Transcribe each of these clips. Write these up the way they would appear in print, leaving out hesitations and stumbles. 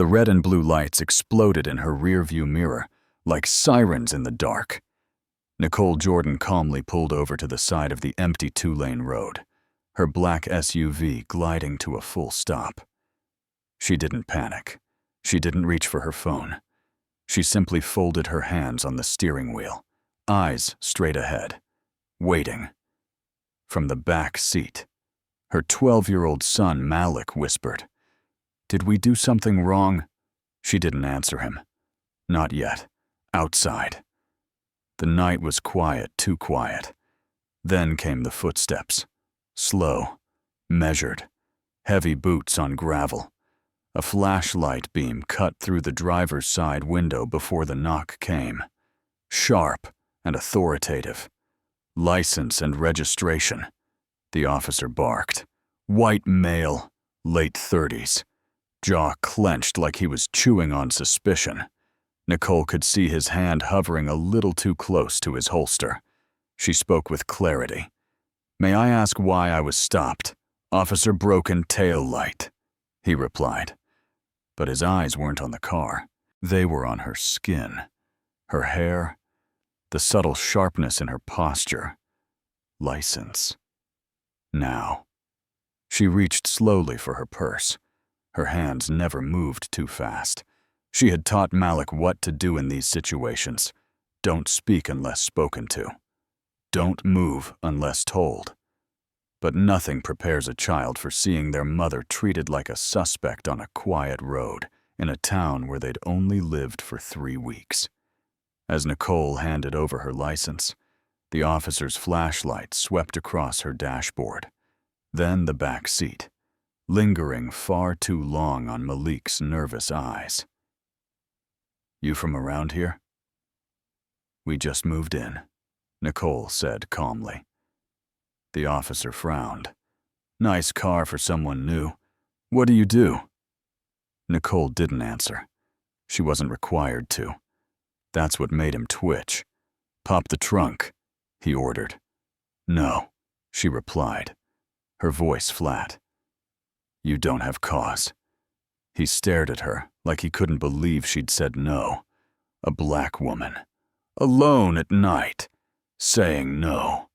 The red and blue lights exploded in her rearview mirror, like sirens in the dark. Nicole Jordan calmly pulled over to the side of the empty two-lane road, her black SUV gliding to a full stop. She didn't panic. She didn't reach for her phone. She simply folded her hands on the steering wheel, eyes straight ahead, waiting. From the back seat, her 12-year-old son Malik whispered, "Did we do something wrong?" She didn't answer him. Not yet. Outside. The night was quiet, too quiet. Then came the footsteps. Slow, measured, heavy boots on gravel. A flashlight beam cut through the driver's side window before the knock came. Sharp and authoritative. "License and registration." The officer barked. White male, late 30s. Jaw clenched like he was chewing on suspicion. Nicole could see his hand hovering a little too close to his holster. She spoke with clarity. "May I ask why I was stopped?" "Officer broken tail light," he replied. But his eyes weren't on the car. They were on her skin, her hair, the subtle sharpness in her posture. License. Now. She reached slowly for her purse. Her hands never moved too fast. She had taught Malik what to do in these situations. Don't speak unless spoken to. Don't move unless told. But nothing prepares a child for seeing their mother treated like a suspect on a quiet road in a town where they'd only lived for 3 weeks. As Nicole handed over her license, the officer's flashlight swept across her dashboard, then the back seat, lingering far too long on Malik's nervous eyes. "You from around here?" "We just moved in," Nicole said calmly. The officer frowned. "Nice car for someone new. What do you do?" Nicole didn't answer. She wasn't required to. That's what made him twitch. "Pop the trunk," he ordered. "No," she replied, her voice flat. "You don't have cause." He stared at her like he couldn't believe she'd said no. A black woman, alone at night, saying no.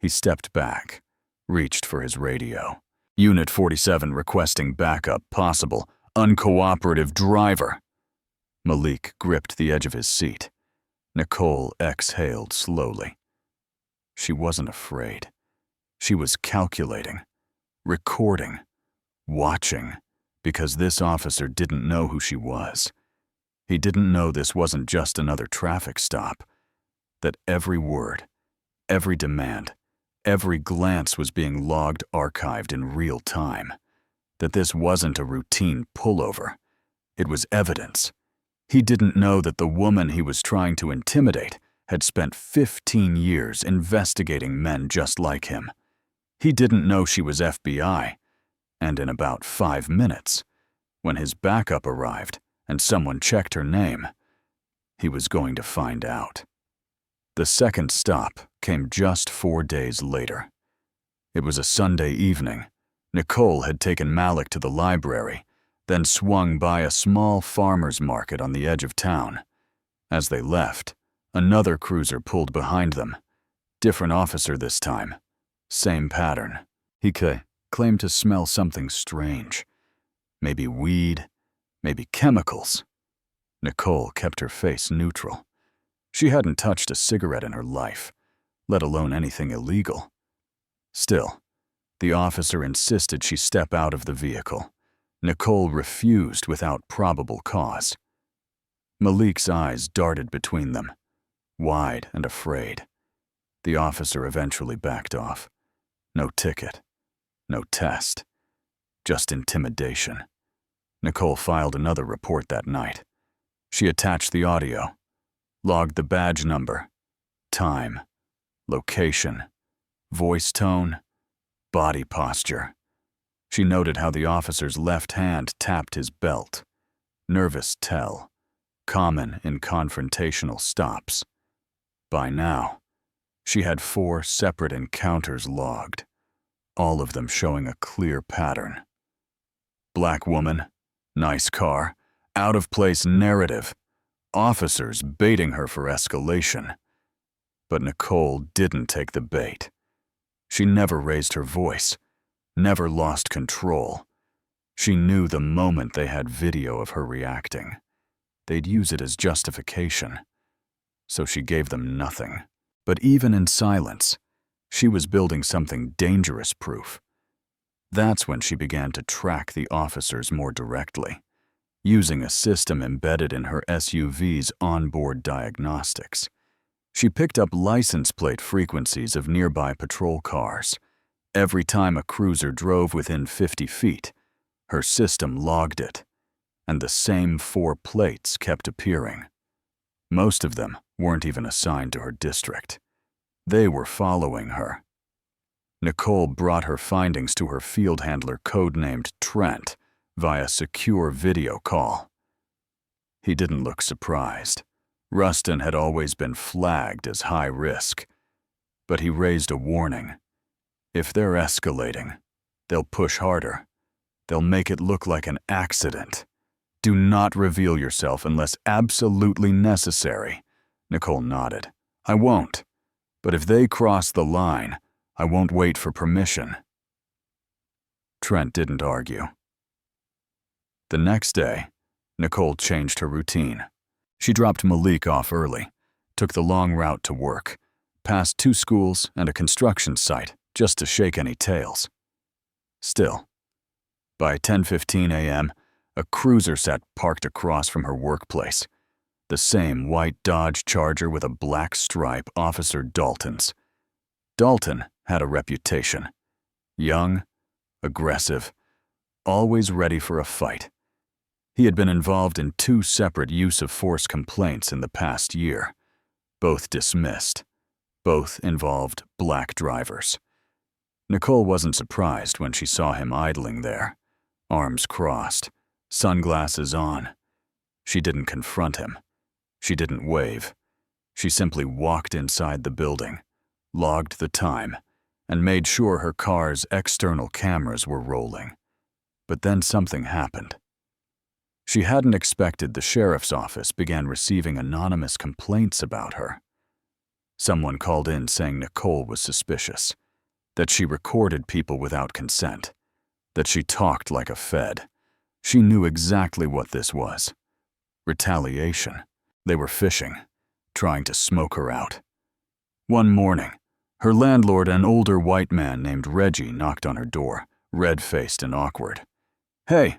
He stepped back, reached for his radio. "Unit 47 requesting backup, possible, uncooperative driver." Malik gripped the edge of his seat. Nicole exhaled slowly. She wasn't afraid. She was calculating, recording, watching, because this officer didn't know who she was. He didn't know this wasn't just another traffic stop, that every word, every demand, every glance was being logged, archived in real time, that this wasn't a routine pullover. It was evidence. He didn't know that the woman he was trying to intimidate had spent 15 years investigating men just like him. He didn't know she was FBI, and in about 5 minutes, when his backup arrived and someone checked her name, he was going to find out. The second stop came just 4 days later. It was a Sunday evening. Nicole had taken Malik to the library, then swung by a small farmer's market on the edge of town. As they left, another cruiser pulled behind them. Different officer this time. Same pattern. He claimed to smell something strange. Maybe weed, maybe chemicals. Nicole kept her face neutral. She hadn't touched a cigarette in her life, let alone anything illegal. Still, the officer insisted she step out of the vehicle. Nicole refused without probable cause. Malik's eyes darted between them, wide and afraid. The officer eventually backed off. No ticket, no test, just intimidation. Nicole filed another report that night. She attached the audio, logged the badge number, time, location, voice tone, body posture. She noted how the officer's left hand tapped his belt. Nervous tell, common in confrontational stops. By now, she had 4 separate encounters logged, all of them showing a clear pattern. Black woman, nice car, out-of-place narrative, officers baiting her for escalation. But Nicole didn't take the bait. She never raised her voice, never lost control. She knew the moment they had video of her reacting, they'd use it as justification. So she gave them nothing. But even in silence, she was building something dangerous-proof. That's when she began to track the officers more directly, using a system embedded in her SUV's onboard diagnostics. She picked up license plate frequencies of nearby patrol cars. Every time a cruiser drove within 50 feet, her system logged it, and the same 4 plates kept appearing. Most of them weren't even assigned to her district. They were following her. Nicole brought her findings to her field handler codenamed Trent via secure video call. He didn't look surprised. Rustin had always been flagged as high risk, but he raised a warning. If they're escalating, they'll push harder. They'll make it look like an accident. Do not reveal yourself unless absolutely necessary. Nicole nodded. I won't. But if they cross the line, I won't wait for permission. Trent didn't argue. The next day, Nicole changed her routine. She dropped Malik off early, took the long route to work, passed 2 schools and a construction site just to shake any tails. Still, by 10:15 a.m., a cruiser sat parked across from her workplace, the same white Dodge Charger with a black stripe, Officer Dalton's. Dalton had a reputation. Young, aggressive, always ready for a fight. He had been involved in 2 separate use-of-force complaints in the past year, both dismissed. Both involved black drivers. Nicole wasn't surprised when she saw him idling there, arms crossed, sunglasses on. She didn't confront him. She didn't wave. She simply walked inside the building, logged the time, and made sure her car's external cameras were rolling. But then something happened. She hadn't expected the sheriff's office began receiving anonymous complaints about her. Someone called in saying Nicole was suspicious, that she recorded people without consent, that she talked like a Fed. She knew exactly what this was. Retaliation. They were fishing, trying to smoke her out. One morning, her landlord, an older white man named Reggie, knocked on her door, red-faced and awkward. Hey,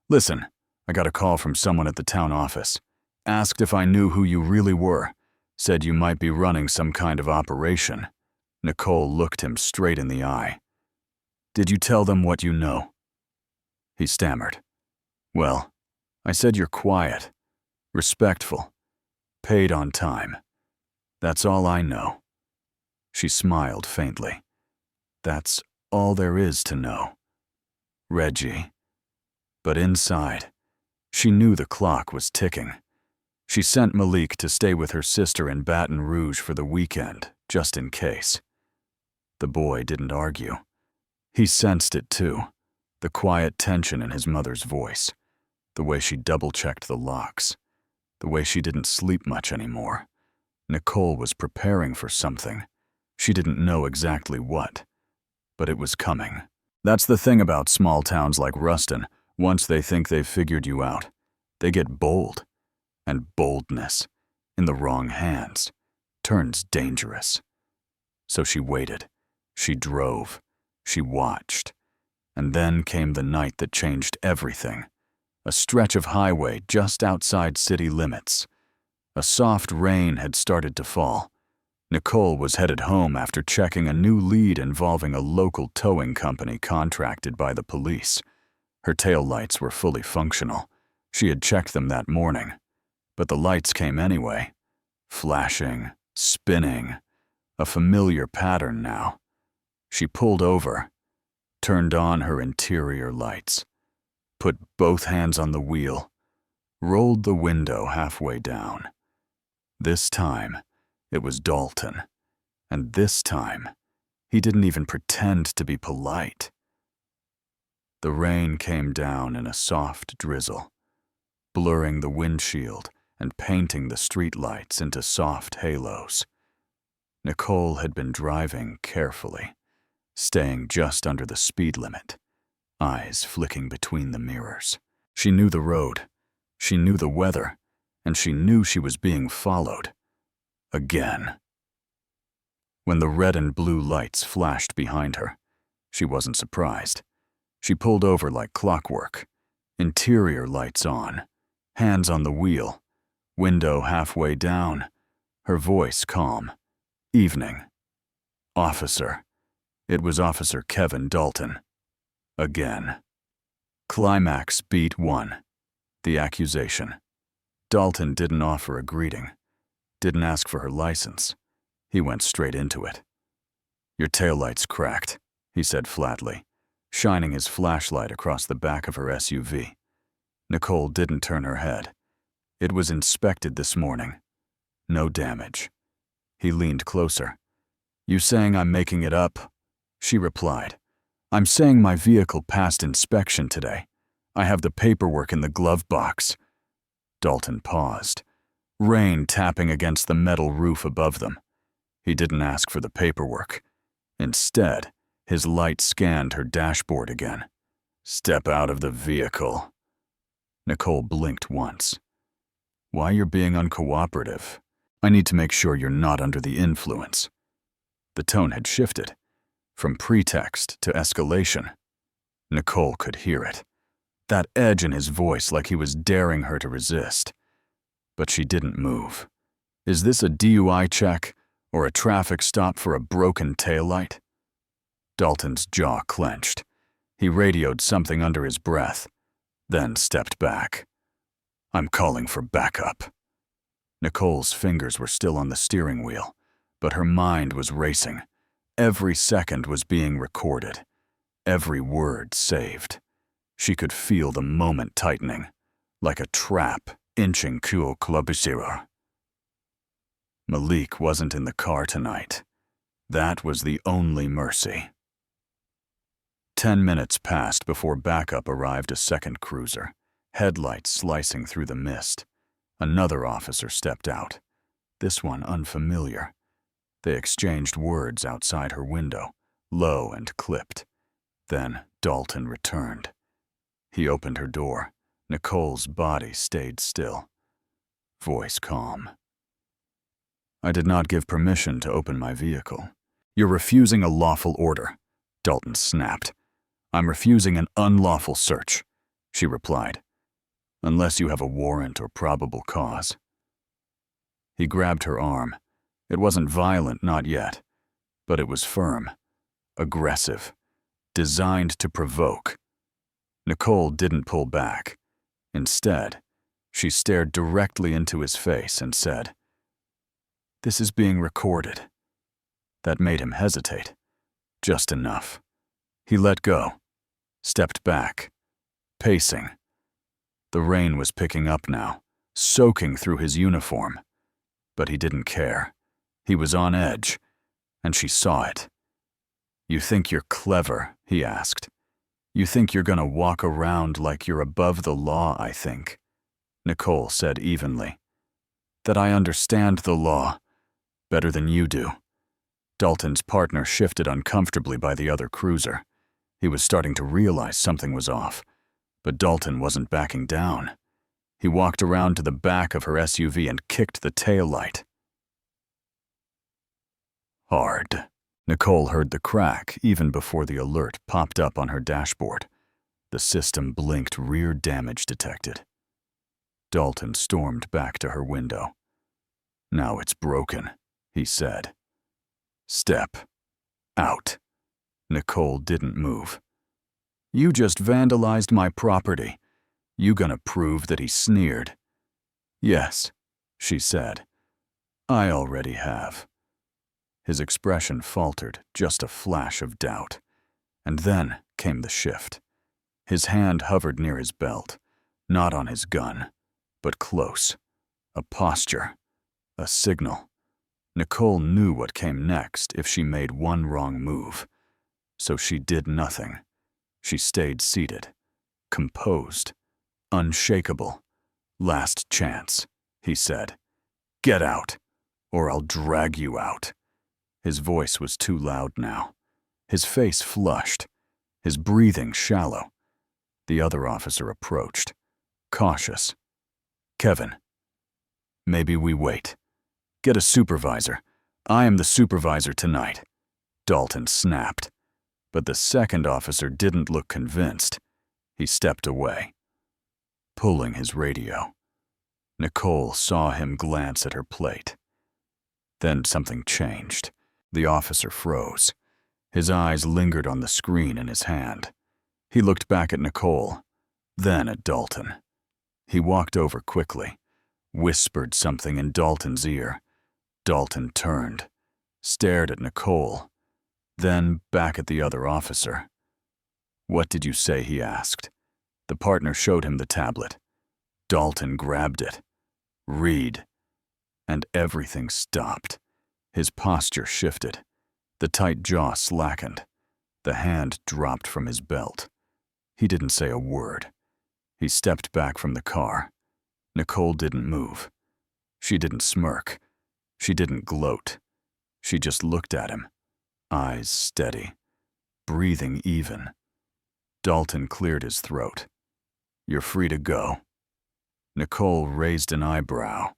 listen, I got a call from someone at the town office. Asked if I knew who you really were. Said you might be running some kind of operation. Nicole looked him straight in the eye. Did you tell them what you know? He stammered. Well, I said you're quiet, respectful, paid on time. That's all I know. She smiled faintly. That's all there is to know. Reggie. But inside, she knew the clock was ticking. She sent Malik to stay with her sister in Baton Rouge for the weekend, just in case. The boy didn't argue. He sensed it too, the quiet tension in his mother's voice, the way she double-checked the locks, the way she didn't sleep much anymore. Nicole was preparing for something. She didn't know exactly what, but it was coming. That's the thing about small towns like Ruston. Once they think they've figured you out, they get bold. And boldness, in the wrong hands, turns dangerous. So she waited. She drove. She watched. And then came the night that changed everything. A stretch of highway just outside city limits. A soft rain had started to fall. Nicole was headed home after checking a new lead involving a local towing company contracted by the police. Her taillights were fully functional. She had checked them that morning. But the lights came anyway. Flashing, spinning, a familiar pattern now. She pulled over, turned on her interior lights, put both hands on the wheel, rolled the window halfway down. This time, it was Dalton. And this time, he didn't even pretend to be polite. The rain came down in a soft drizzle. blurring the windshield and painting the streetlights into soft halos. Nicole had been driving carefully, staying just under the speed limit, eyes flicking between the mirrors. She knew the road, she knew the weather, and she knew she was being followed. Again. When the red and blue lights flashed behind her, she wasn't surprised. She pulled over like clockwork, interior lights on, hands on the wheel, window halfway down, her voice calm. Evening. Officer. It was Officer Kevin Dalton. Again. Climax beat 1. The accusation. Dalton didn't offer a greeting, didn't ask for her license. He went straight into it. "Your taillight's cracked," he said flatly, shining his flashlight across the back of her SUV. Nicole didn't turn her head. "It was inspected this morning. No damage." He leaned closer. "You saying I'm making it up?" She replied. "I'm saying my vehicle passed inspection today. I have the paperwork in the glove box." Dalton paused, rain tapping against the metal roof above them. He didn't ask for the paperwork. Instead, his light scanned her dashboard again. "Step out of the vehicle." Nicole blinked once. "Why you're being uncooperative? I need to make sure you're not under the influence." The tone had shifted, from pretext to escalation. Nicole could hear it, that edge in his voice like he was daring her to resist. But she didn't move. "Is this a DUI check or a traffic stop for a broken taillight?" Dalton's jaw clenched. He radioed something under his breath, then stepped back. "I'm calling for backup." Nicole's fingers were still on the steering wheel, but her mind was racing. Every second was being recorded, every word saved. She could feel the moment tightening, like a trap inching Kuo Klobusira. Malik wasn't in the car tonight. That was the only mercy. 10 minutes passed before backup arrived, a second cruiser, headlights slicing through the mist. Another officer stepped out, this one unfamiliar. They exchanged words outside her window, low and clipped. Then Dalton returned. He opened her door. Nicole's body stayed still. Voice calm. "I did not give permission to open my vehicle." "You're refusing a lawful order," Dalton snapped. "I'm refusing an unlawful search," she replied. "Unless you have a warrant or probable cause." He grabbed her arm. It wasn't violent, not yet, but it was firm, aggressive, designed to provoke. Nicole didn't pull back. Instead, she stared directly into his face and said, "This is being recorded." That made him hesitate. Just enough. He let go, stepped back, pacing. The rain was picking up now, soaking through his uniform. But he didn't care. He was on edge, and she saw it. "You think you're clever?" he asked. "You think you're gonna walk around like you're above the law, I think," Nicole said evenly. "That I understand the law better than you do." Dalton's partner shifted uncomfortably by the other cruiser. He was starting to realize something was off, but Dalton wasn't backing down. He walked around to the back of her SUV and kicked the taillight. Hard. Nicole heard the crack even before the alert popped up on her dashboard. The system blinked rear damage detected. Dalton stormed back to her window. "Now it's broken," he said. "Step out." Nicole didn't move. "You just vandalized my property. You gonna prove that he sneered?" "Yes," she said. "I already have." His expression faltered, just a flash of doubt. And then came the shift. His hand hovered near his belt, not on his gun, but close. A posture, a signal. Nicole knew what came next if she made one wrong move. So she did nothing. She stayed seated, composed, unshakable, "Last chance," he said. "Get out, or I'll drag you out." His voice was too loud now. His face flushed, his breathing shallow. The other officer approached, cautious. "Kevin, maybe we wait. Get a supervisor. I am the supervisor tonight," Dalton snapped. But the second officer didn't look convinced. He stepped away, pulling his radio. Nicole saw him glance at her plate. Then something changed. The officer froze. His eyes lingered on the screen in his hand. He looked back at Nicole, then at Dalton. He walked over quickly, whispered something in Dalton's ear. Dalton turned, stared at Nicole, then back at the other officer. "What did you say?" he asked. The partner showed him the tablet. Dalton grabbed it. "Read." And everything stopped. His posture shifted. The tight jaw slackened. The hand dropped from his belt. He didn't say a word. He stepped back from the car. Nicole didn't move. She didn't smirk. She didn't gloat. She just looked at him, eyes steady, breathing even. Dalton cleared his throat. "You're free to go." Nicole raised an eyebrow.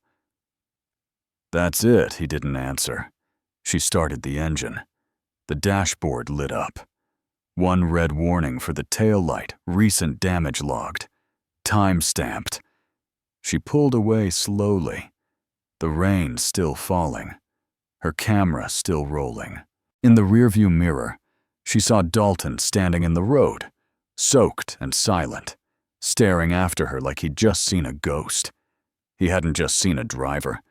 "That's it," he didn't answer. She started the engine. The dashboard lit up. One red warning for the taillight, recent damage logged. Time stamped. She pulled away slowly. The rain still falling. Her camera still rolling. In the rearview mirror, she saw Dalton standing in the road, soaked and silent, staring after her like he'd just seen a ghost. He hadn't just seen a driver.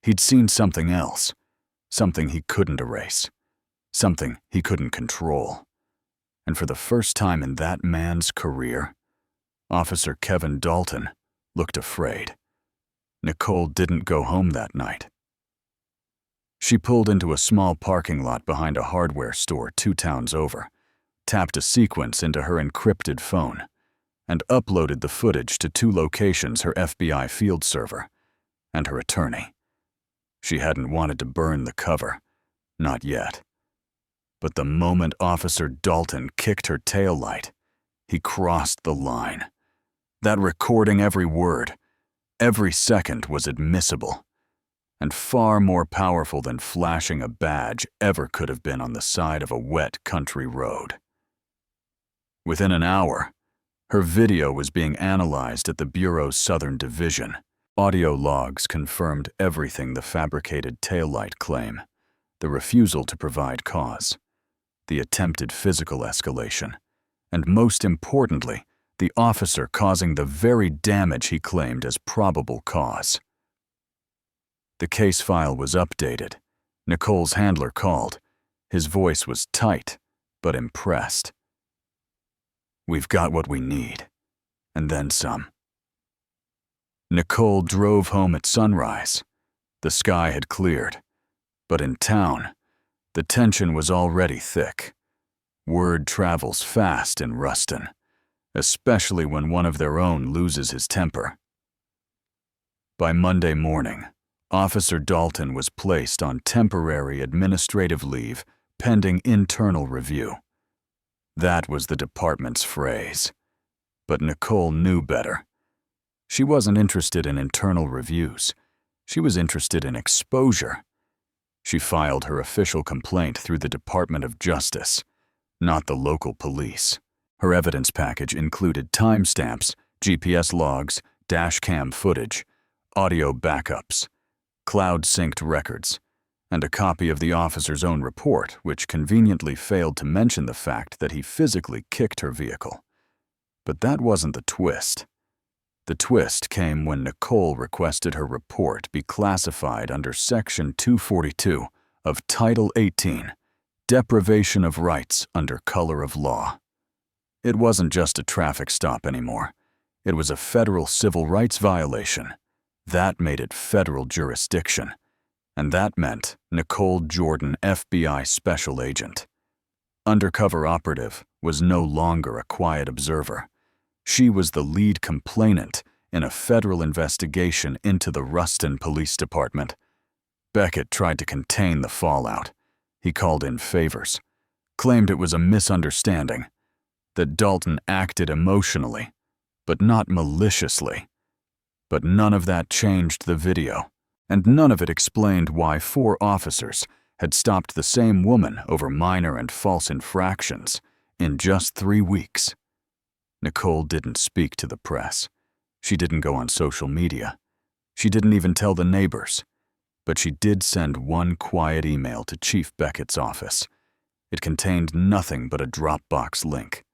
He'd seen something else. Something he couldn't erase. Something he couldn't control. And for the first time in that man's career, Officer Kevin Dalton looked afraid. Nicole didn't go home that night. She pulled into a small parking lot behind a hardware store 2 towns over, tapped a sequence into her encrypted phone, and uploaded the footage to 2 locations her FBI field server and her attorney. She hadn't wanted to burn the cover, not yet. But the moment Officer Dalton kicked her taillight, he crossed the line. That recording, every word, every second, was admissible, and far more powerful than flashing a badge ever could have been on the side of a wet country road. Within an hour, her video was being analyzed at the Bureau's Southern Division. Audio logs confirmed everything: the fabricated taillight claim, the refusal to provide cause, the attempted physical escalation, and most importantly, the officer causing the very damage he claimed as probable cause. The case file was updated. Nicole's handler called. His voice was tight, but impressed. "We've got what we need, and then some." Nicole drove home at sunrise. The sky had cleared, but in town, the tension was already thick. Word travels fast in Ruston, especially when one of their own loses his temper. By Monday morning, Officer Dalton was placed on temporary administrative leave pending internal review. That was the department's phrase. But Nicole knew better. She wasn't interested in internal reviews. She was interested in exposure. She filed her official complaint through the Department of Justice, not the local police. Her evidence package included timestamps, GPS logs, dashcam footage, audio backups, cloud-synced records, and a copy of the officer's own report, which conveniently failed to mention the fact that he physically kicked her vehicle. But that wasn't the twist. The twist came when Nicole requested her report be classified under Section 242 of Title 18, Deprivation of Rights under Color of Law. It wasn't just a traffic stop anymore. It was a federal civil rights violation. That made it federal jurisdiction. And that meant Nicole Jordan, FBI Special Agent. Undercover operative was no longer a quiet observer. She was the lead complainant in a federal investigation into the Ruston Police Department. Beckett tried to contain the fallout. He called in favors, claimed it was a misunderstanding, that Dalton acted emotionally, but not maliciously. But none of that changed the video, and none of it explained why 4 officers had stopped the same woman over minor and false infractions in just 3 weeks. Nicole didn't speak to the press. She didn't go on social media. She didn't even tell the neighbors. But she did send one quiet email to Chief Beckett's office. It contained nothing but a Dropbox link.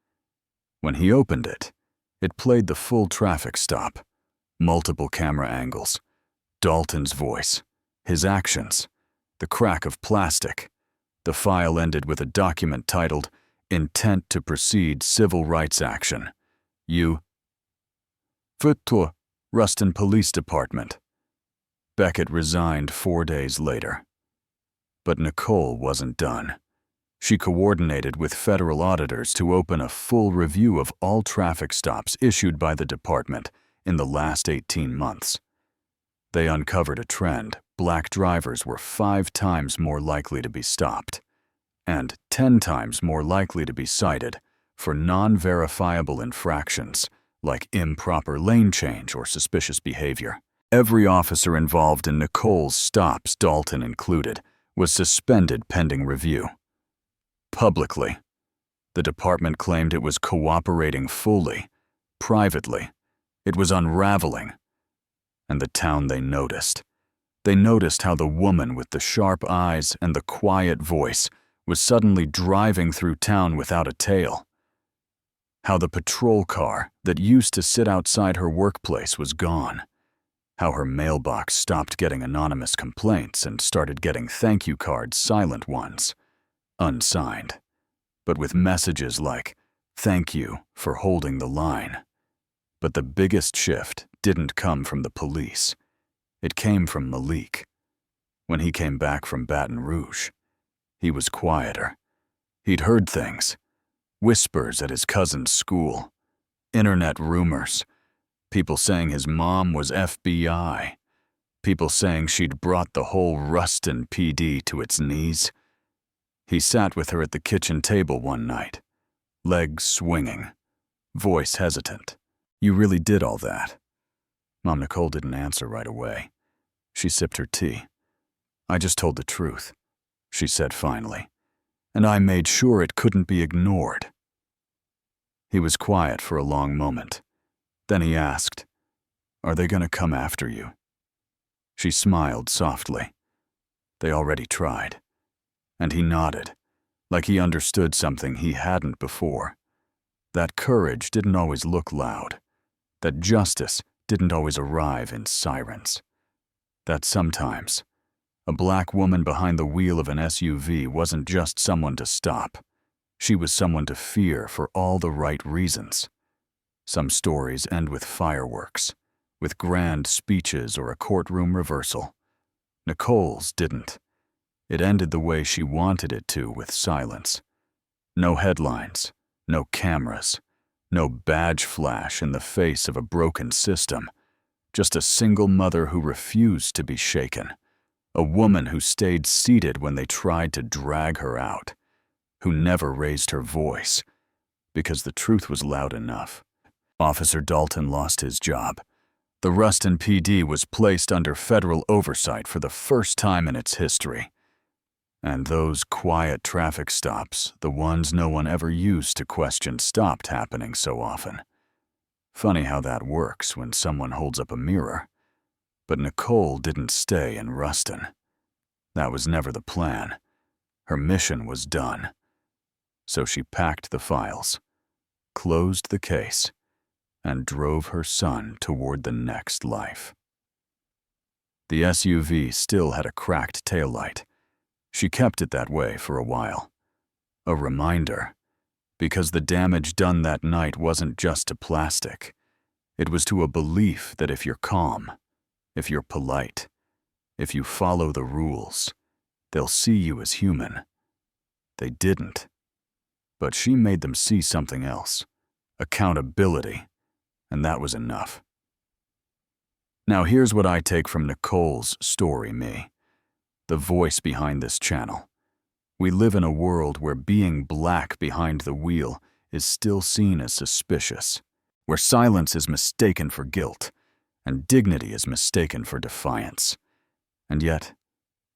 When he opened it, it played the full traffic stop, multiple camera angles, Dalton's voice, his actions, the crack of plastic. The file ended with a document titled, "Intent to Proceed Civil Rights Action. You. Futur, Ruston Police Department." Beckett resigned 4 days later. But Nicole wasn't done. She coordinated with federal auditors to open a full review of all traffic stops issued by the department in the last 18 months. They uncovered a trend. Black drivers were 5 times more likely to be stopped, and 10 times more likely to be cited for non-verifiable infractions like improper lane change or suspicious behavior. Every officer involved in Nicole's stops, Dalton included, was suspended pending review. Publicly, the department claimed it was cooperating fully. Privately, it was unraveling. And the town they noticed. They noticed how the woman with the sharp eyes and the quiet voice was suddenly driving through town without a tail. How the patrol car that used to sit outside her workplace was gone. How her mailbox stopped getting anonymous complaints and started getting thank you cards, silent ones, unsigned, but with messages like, "Thank you for holding the line." But the biggest shift didn't come from the police. It came from Malik. When he came back from Baton Rouge, he was quieter. He'd heard things, whispers at his cousin's school, internet rumors, people saying his mom was FBI, people saying she'd brought the whole Ruston PD to its knees. He sat with her at the kitchen table one night, legs swinging, voice hesitant. "You really did all that?" Mom Nicole didn't answer right away. She sipped her tea. "I just told the truth," she said finally, "and I made sure it couldn't be ignored." He was quiet for a long moment. Then he asked, "Are they going to come after you?" She smiled softly. "They already tried." And he nodded, like he understood something he hadn't before. That courage didn't always look loud. That justice didn't always arrive in sirens. That sometimes, a black woman behind the wheel of an SUV wasn't just someone to stop. She was someone to fear for all the right reasons. Some stories end with fireworks, with grand speeches or a courtroom reversal. Nicole's didn't. It ended the way she wanted it to, with silence. No headlines, no cameras, no badge flash in the face of a broken system. Just a single mother who refused to be shaken. A woman who stayed seated when they tried to drag her out. Who never raised her voice, because the truth was loud enough. Officer Dalton lost his job. The Ruston PD was placed under federal oversight for the first time in its history. And those quiet traffic stops, the ones no one ever used to question, stopped happening so often. Funny how that works when someone holds up a mirror. But Nicole didn't stay in Ruston. That was never the plan. Her mission was done. So she packed the files, closed the case, and drove her son toward the next life. The SUV still had a cracked taillight. She kept it that way for a while. A reminder, because the damage done that night wasn't just to plastic. It was to a belief that if you're calm, if you're polite, if you follow the rules, they'll see you as human. They didn't. But she made them see something else, accountability, and that was enough. Now here's what I take from Nicole's story, me, the voice behind this channel. We live in a world where being black behind the wheel is still seen as suspicious, where silence is mistaken for guilt, and dignity is mistaken for defiance. And yet,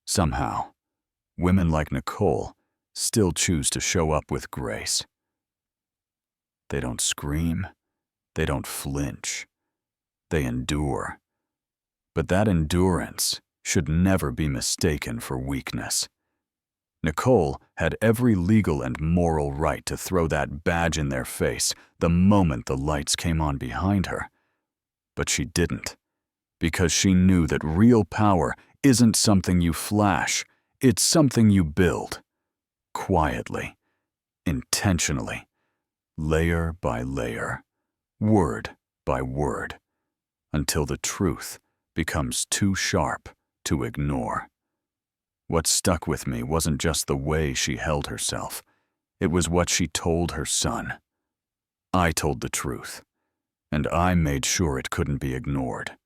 somehow, women like Nicole still choose to show up with grace. They don't scream, they don't flinch, they endure. But that endurance should never be mistaken for weakness. Nicole had every legal and moral right to throw that badge in their face the moment the lights came on behind her. But she didn't, because she knew that real power isn't something you flash, it's something you build. Quietly, intentionally, layer by layer, word by word, until the truth becomes too sharp to ignore. What stuck with me wasn't just the way she held herself. It was what she told her son. I told the truth, and I made sure it couldn't be ignored.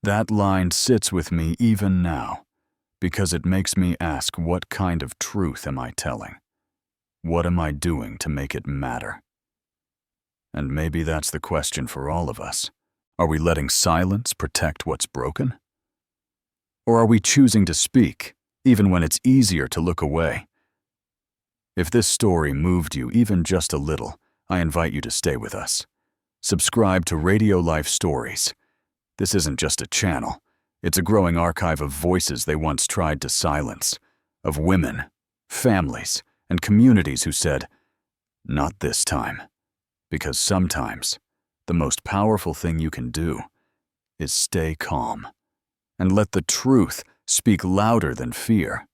That line sits with me even now, because it makes me ask, what kind of truth am I telling? What am I doing to make it matter? And maybe that's the question for all of us. Are we letting silence protect what's broken? Or are we choosing to speak, even when it's easier to look away? If this story moved you even just a little, I invite you to stay with us. Subscribe to Radio Life Stories. This isn't just a channel. It's a growing archive of voices they once tried to silence, of women, families, and communities who said, "Not this time." Because sometimes, the most powerful thing you can do is stay calm and let the truth speak louder than fear.